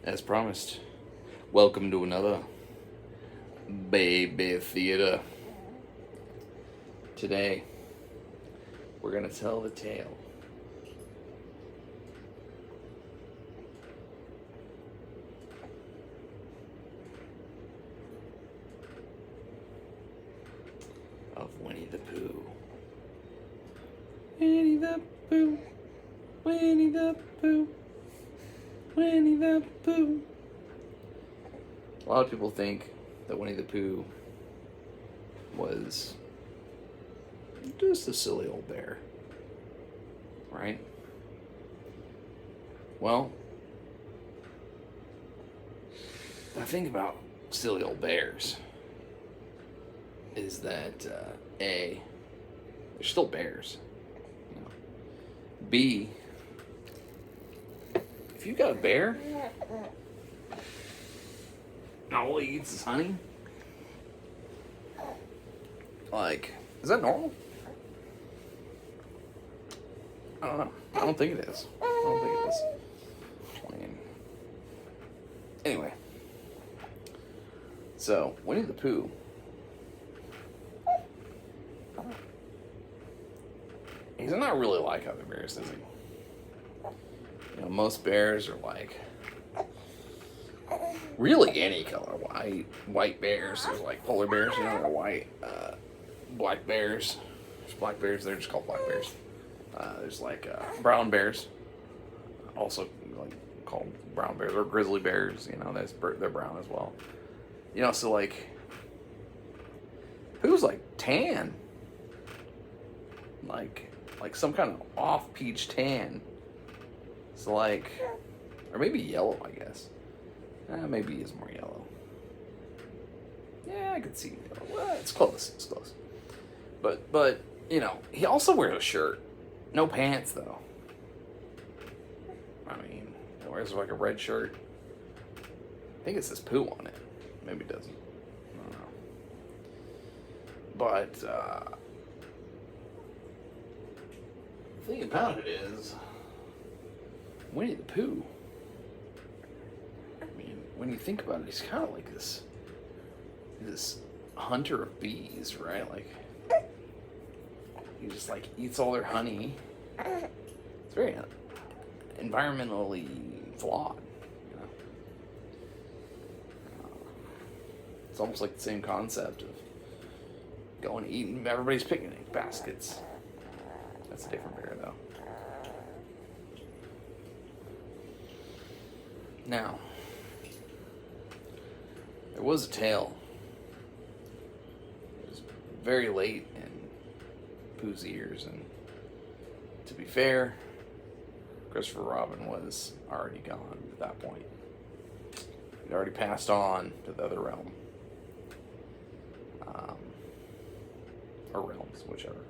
As promised, welcome to another Baby Theater. Today, we're going to tell the tale of Winnie the Pooh. Winnie the Pooh, Winnie the Pooh, Winnie the Pooh. A lot of people think that Winnie the Pooh was just a silly old bear, right? Well, the thing about silly old bears is that A, they're still bears. You know. B, if you've got a bear, all he eats is honey. Like, is that normal? I don't know. I don't think it is. I don't think it is. I mean, anyway. So, Winnie the Pooh. He's not really like other bears, is he? You know, most bears are like really any color. White bears, there's like polar bears, you know, they're white. Black bears, there's black bears, they're just called black bears. There's like brown bears, also like called brown bears, or grizzly bears, you know, they're brown as well. You know, so like, Pooh's like tan. Like some kind of off peach tan. So like, or maybe yellow, I guess. Maybe he is more yellow. Yeah, I could see yellow. Well, it's close. It's close. But you know, he also wears a shirt, no pants though. I mean, he wears like a red shirt. I think it says Pooh on it. Maybe it doesn't. I don't know. But the thing about it is, Winnie the Pooh, I mean, when you think about it, he's kind of like this hunter of bees, right? Like, he just like eats all their honey. It's very environmentally flawed, you know. It's almost like the same concept of going and eating everybody's picnic baskets. That's a different bear, though. Now, there was a tale. It was very late in Pooh's ears, and to be fair, Christopher Robin was already gone at that point. He'd already passed on to the other realm. Or realms, whichever.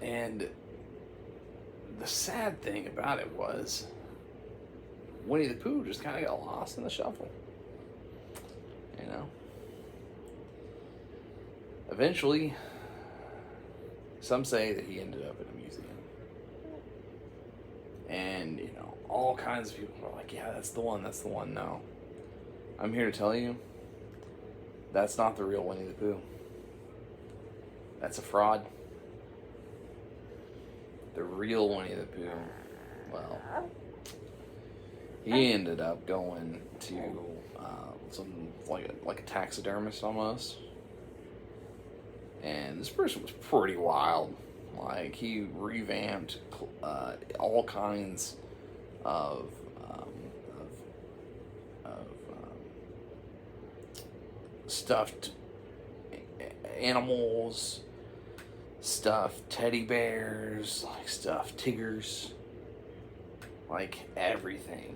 And the sad thing about it was Winnie the Pooh just kind of got lost in the shuffle. You know? Eventually, some say that he ended up in a museum. And, you know, all kinds of people are like, yeah, that's the one. No. I'm here to tell you, that's not the real Winnie the Pooh. That's a fraud. The real Winnie the Pooh, well, he ended up going to some like a taxidermist almost, and this person was pretty wild. Like, he revamped all kinds of stuffed animals, stuffed teddy bears, like stuffed tigers, like everything.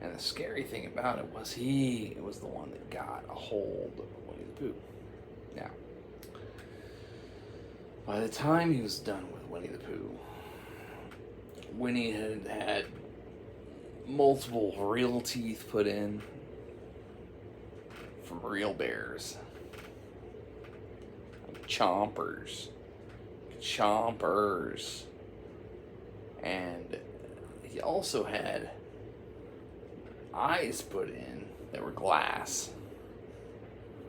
And the scary thing about it was he was the one that got a hold of Winnie the Pooh. Now, by the time he was done with Winnie the Pooh, Winnie had had multiple real teeth put in from real bears. Like chompers. And he also had eyes put in that were glass,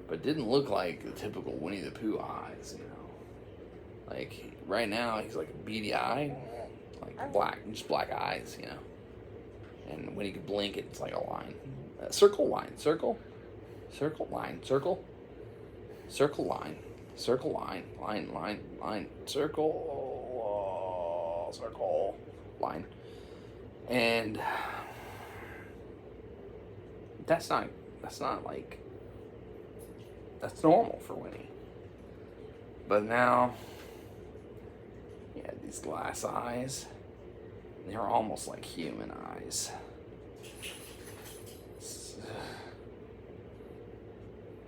but didn't look like the typical Winnie the Pooh eyes, you know. Like, right now, he's like a beady eye, like black, just black eyes, you know. And when he could blink, it's like a line. Circle, line, circle, circle, line, circle, circle, line, circle, line, line, line, line, circle, circle, line. And that's not like, that's normal for Winnie. But now, he had these glass eyes. They're almost like human eyes.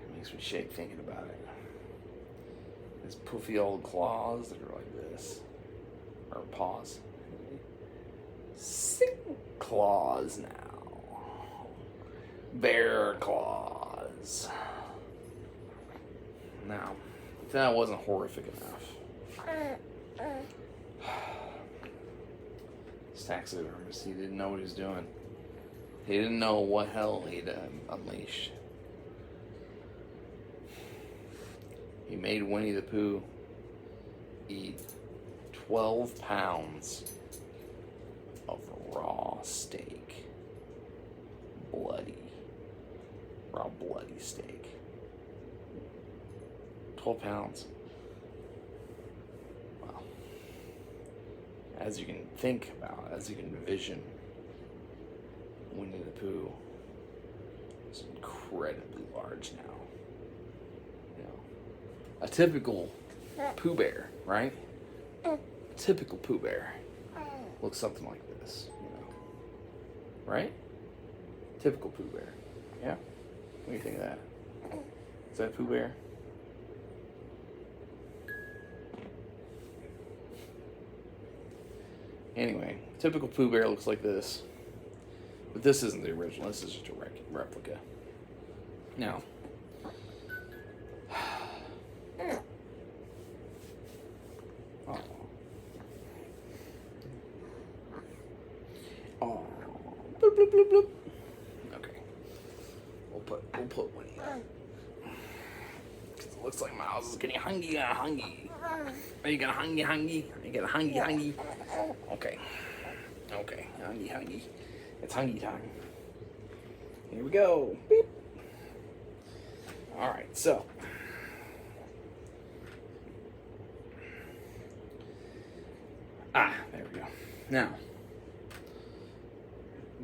It makes me shake thinking about it. These poofy old claws that are like this. Or paws. Sick claws now. Bear claws. Now, if that wasn't horrific enough, this taxidermist, he didn't know what he was doing. He didn't know what hell he'd unleashed. He made Winnie the Pooh eat 12 pounds of raw steak. Raw bloody steak. 12 pounds. Wow. As you can think about, as you can envision, Winnie the Pooh is incredibly large now. You know, a typical Pooh Bear, right? A typical Pooh Bear looks something like this, you know, right? Typical Pooh Bear. Yeah? What do you think of that? Is that Pooh Bear? Anyway, typical Pooh Bear looks like this. But this isn't the original. This is just a replica. Now, oh, bloop, bloop, bloop, bloop. Okay, we'll put Winnie in. Because it looks like Miles is getting hungry. Are you gonna hungry? Are you gonna hungry? Okay, hungry. It's hungry time. Here we go. Beep. All right, so there we go. Now,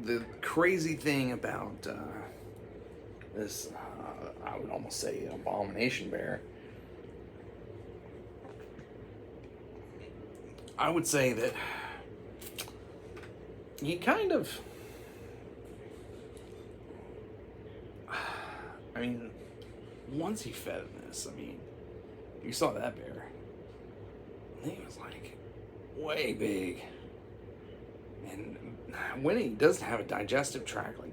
the crazy thing about this, I would almost say, abomination bear. I would say that he kind of, I mean, once he fed him this, I mean, you saw that bear. He was like way big. And Winnie doesn't have a digestive tract like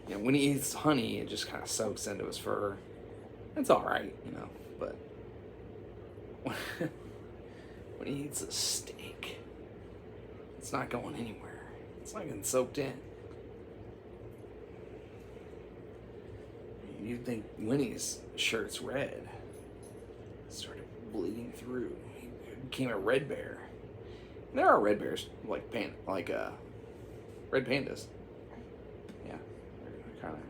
you know, when he eats honey, it just kind of soaks into his fur. It's all right, you know, but when he eats a steak, it's not going anywhere. It's not getting soaked in. You'd think Winnie's shirt's red. It started bleeding through. He became a red bear. And there are red bears, like red pandas. Yeah, they're kind of.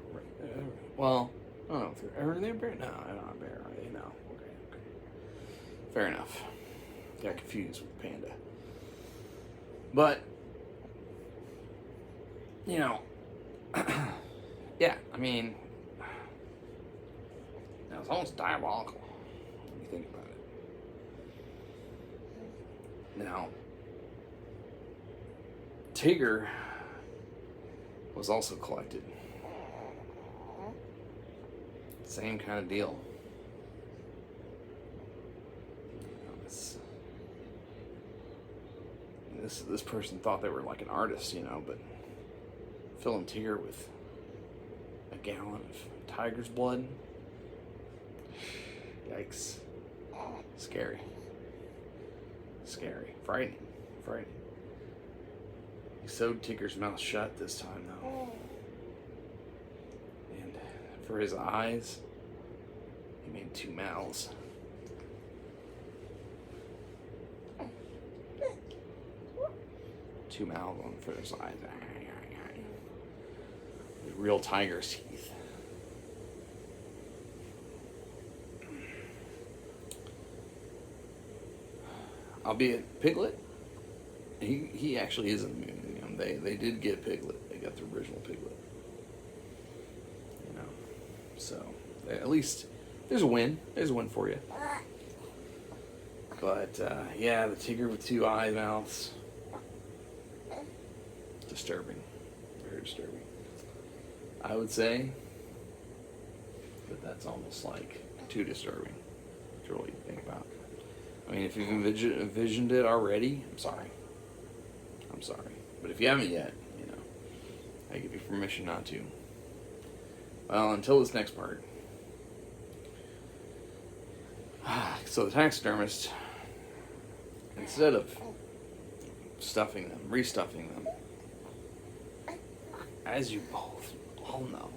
Well, I don't know. Are they a bear? No, they're not a bear. Are they? No. Okay. Fair enough. Got confused with panda. But you know, yeah. I mean. It's almost diabolical when you think about it. Now, Tigger was also collected. Same kind of deal. This person thought they were like an artist, you know, but filling Tigger with a gallon of tiger's blood. Yikes. Scary. Frightening. Right. He sewed Tigger's mouth shut this time, though. And for his eyes, he made 2 mouths. Two mouths on for his eyes. Real tiger's teeth. Albeit Piglet, he actually is in the museum. They did get Piglet. They got the original Piglet. You know, so at least there's a win. There's a win for you. But yeah, the Tigger with 2 eye mouths. Disturbing. Very disturbing. I would say that that's almost like too disturbing to really think about. I mean, if you've envisioned it already, I'm sorry. But if you haven't yet, you know, I give you permission not to. Well, until this next part. So the taxidermist, instead of stuffing them, restuffing them, as you both all know,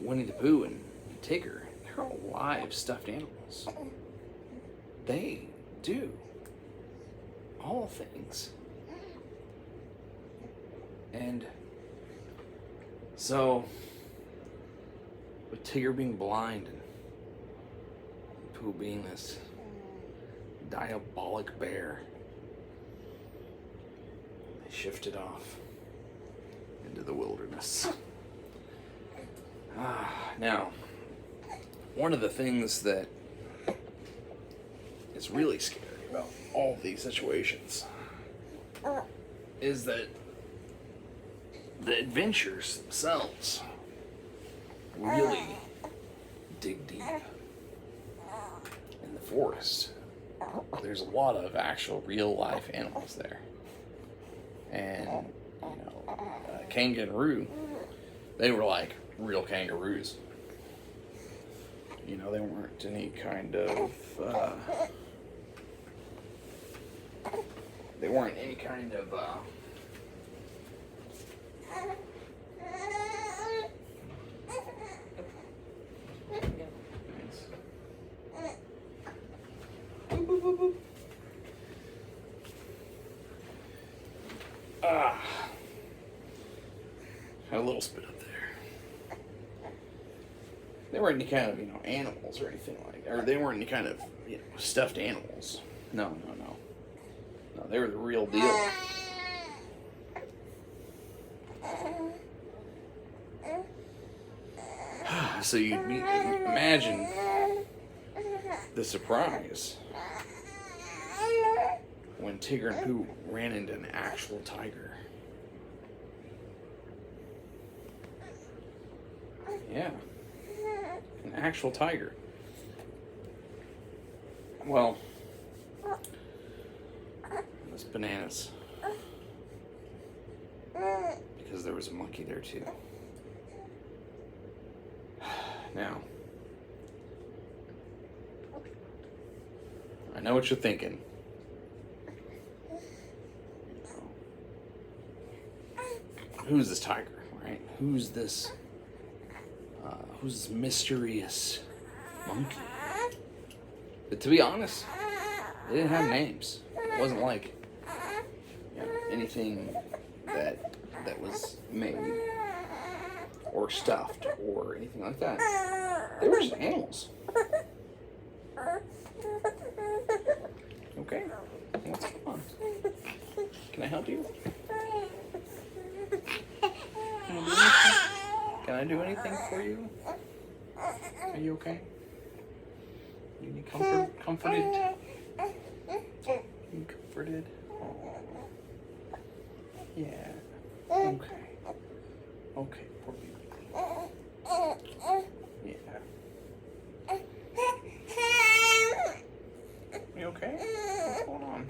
Winnie the Pooh and Tigger, they're all live stuffed animals. They do all things. And so, with Tigger being blind and Pooh being this diabolic bear, they shifted off into the wilderness. Now, one of the things that is really scary about all of these situations is that the adventures themselves really dig deep in the forest. There's a lot of actual real life animals there. And, you know, kangaroo, they were like real kangaroos. You know, they weren't any kind of, had a little spit up there. They weren't any kind of, animals or anything like that. Or they weren't any kind of, stuffed animals. No. No, they were the real deal. So you imagine the surprise when Tigger and Pooh ran into an actual tiger. Yeah. An actual tiger. Well, that's bananas. Because there was a monkey there too. Now, I know what you're thinking. Who's this tiger, right? Who's this mysterious monkey? But to be honest, they didn't have names. It wasn't like anything that was made or stuffed or anything like that. They were just animals. Okay, what's going on? Can I help you? Can I do anything for you? Are you okay? You need comforted? You comforted? Oh. Yeah. Okay. Okay, poor baby. Yeah. You okay? What's going on?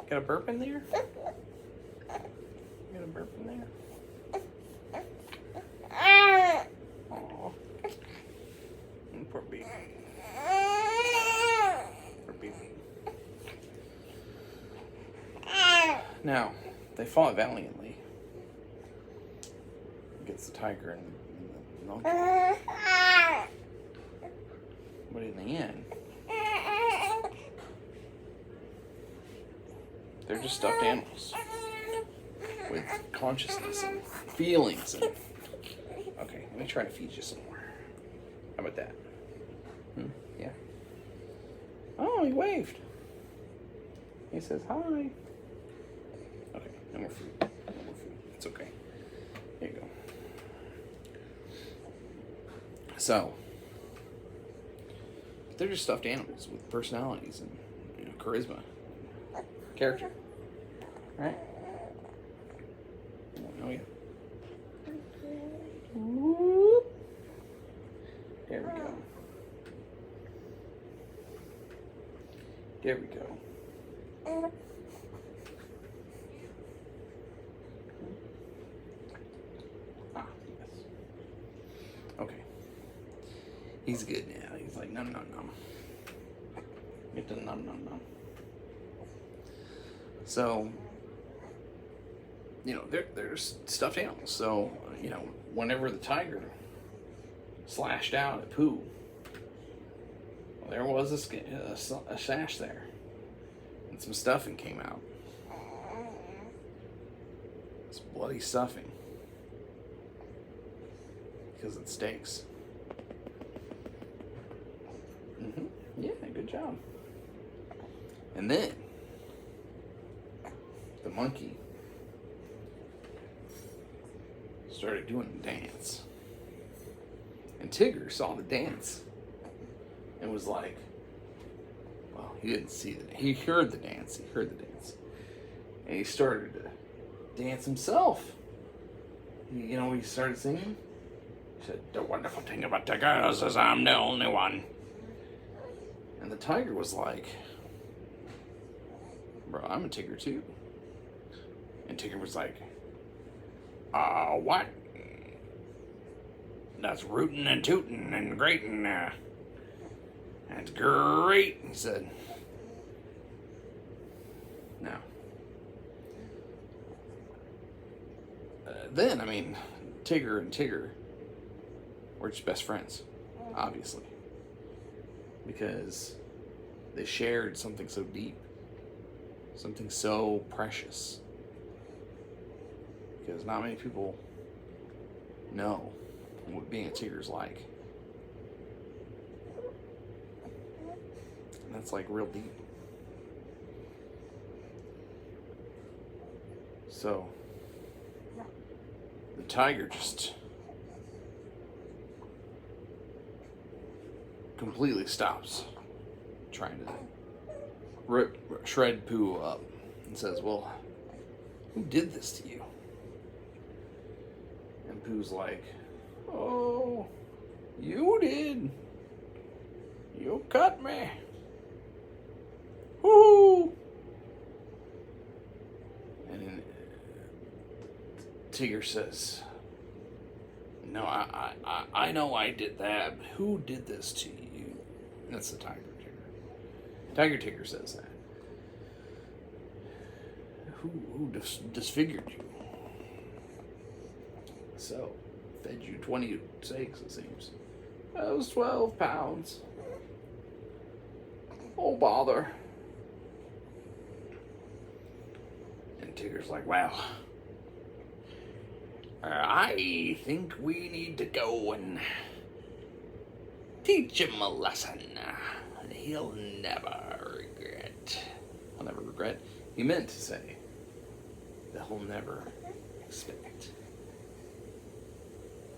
Got a burp in there? Got a burp in there? Aw. Poor baby. Poor baby. Now, they fought valiantly against the tiger and the monkey. But in the end, they're just stuffed animals with consciousness and feelings. And okay, let me try to feed you some more. How about that? Yeah. Oh, he waved. He says hi. Okay, no more food. No more food. It's okay. Here you go. So, they're just stuffed animals with personalities and, you know, charisma, character, right? Oh yeah. Whoop. There we go. There we go. Ah, yes. Okay. He's good now. He's like, nom, nom, nom. Get the nom, nom, nom. So, you know, they're stuffed animals. So, you know, whenever the tiger slashed out at Pooh, well, there was a sash there. And some stuffing came out. It's bloody stuffing. Because it stinks. Yeah, good job. And then the monkey started doing the dance. And Tigger saw the dance and was like, well, he didn't see the dance. He heard the dance. He heard the dance. And he started to dance himself. You know what he started singing? He said, "The wonderful thing about tigers is I'm the only one." And the tiger was like, "Bro, I'm a tiger too." And Tigger was like, what? That's rootin' and tootin' and gratin'. That's great," he said. Now, then, I mean, Tigger and Tigger were just best friends, obviously. Because they shared something so deep, something so precious. Because not many people know what being a Tigger's like. And that's like real deep. So, the tiger just completely stops trying to shred Pooh up and says, "Well, who did this to you?" And Pooh's like, "Oh, you did. You cut me. Woo!" And Tigger says, "No, I know I did that, but who did this to you?" And that's the Tiger Tigger. Tiger Tigger says that. Who disfigured you? So, fed you 20 steaks, it seems. That was 12 pounds. Oh, bother. And Tigger's like, "Well, I think we need to go and teach him a lesson. He'll never regret." He'll never regret. He meant to say that he'll never expect.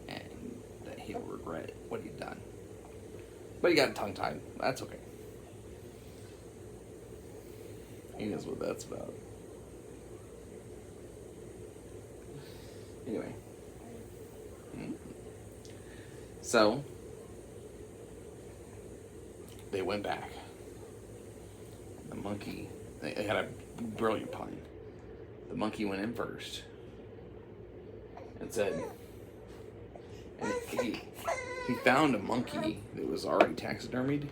And that he'll regret what he'd done. But he got tongue-tied. That's okay. He knows what that's about. Anyway. So, they went back. The monkey, they had a brilliant plan. The monkey went in first and said, and he found a monkey that was already taxidermied,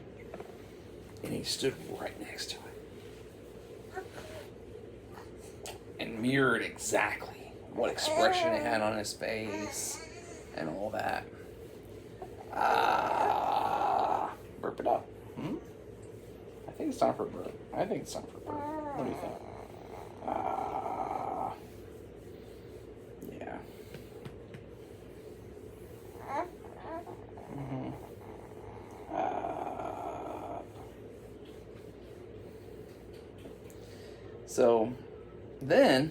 and he stood right next to it. And mirrored exactly what expression it had on his face and all that. Burp it up. I think it's time for a burp. I think it's time for a burp. What do you think? Yeah. So then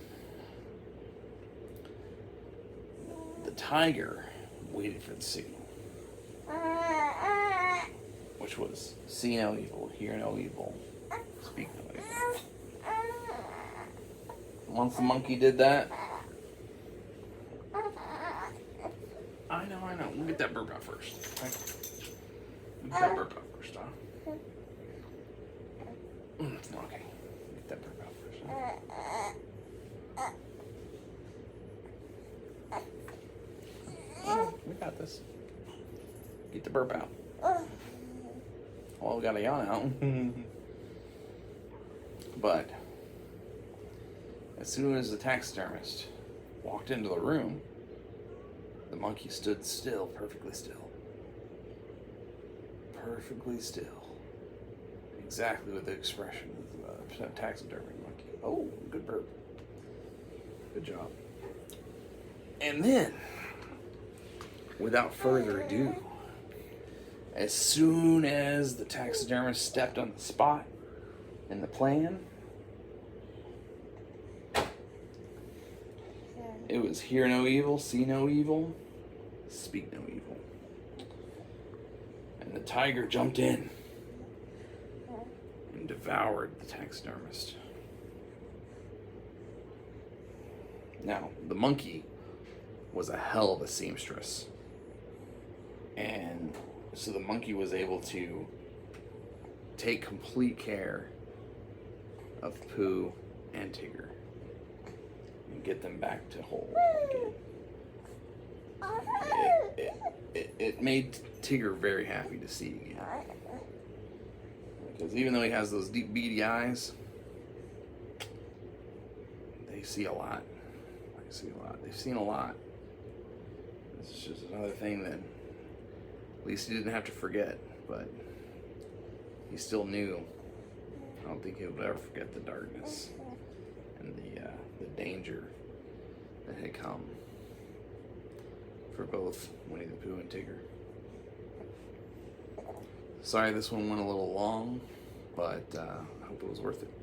the tiger waited for the signal, which was see no evil, hear no evil, speak no evil. Once the monkey did that, I know. We'll get that burp out first. Okay? We'll get that burp out first, huh? Okay. Get that burp out first. Huh? We got this. Get the burp out. Well, we got a yawn out. But as soon as the taxidermist walked into the room, the monkey stood still, perfectly still. Perfectly still. Exactly with the expression of a taxidermy monkey. Oh, good burp. Good job. And then, without further ado, as soon as the taxidermist stepped on the spot in the plan, it was hear no evil, see no evil, speak no evil. And the tiger jumped in and devoured the taxidermist. Now, the monkey was a hell of a seamstress. And so the monkey was able to take complete care of Pooh and Tigger and get them back to whole again. It made Tigger very happy to see again. Because even though he has those deep beady eyes, they see a lot. They've seen a lot. This is just another thing that at least he didn't have to forget, but he still knew. I don't think he would ever forget the darkness and the danger that had come for both Winnie the Pooh and Tigger. Sorry this one went a little long, but I hope it was worth it.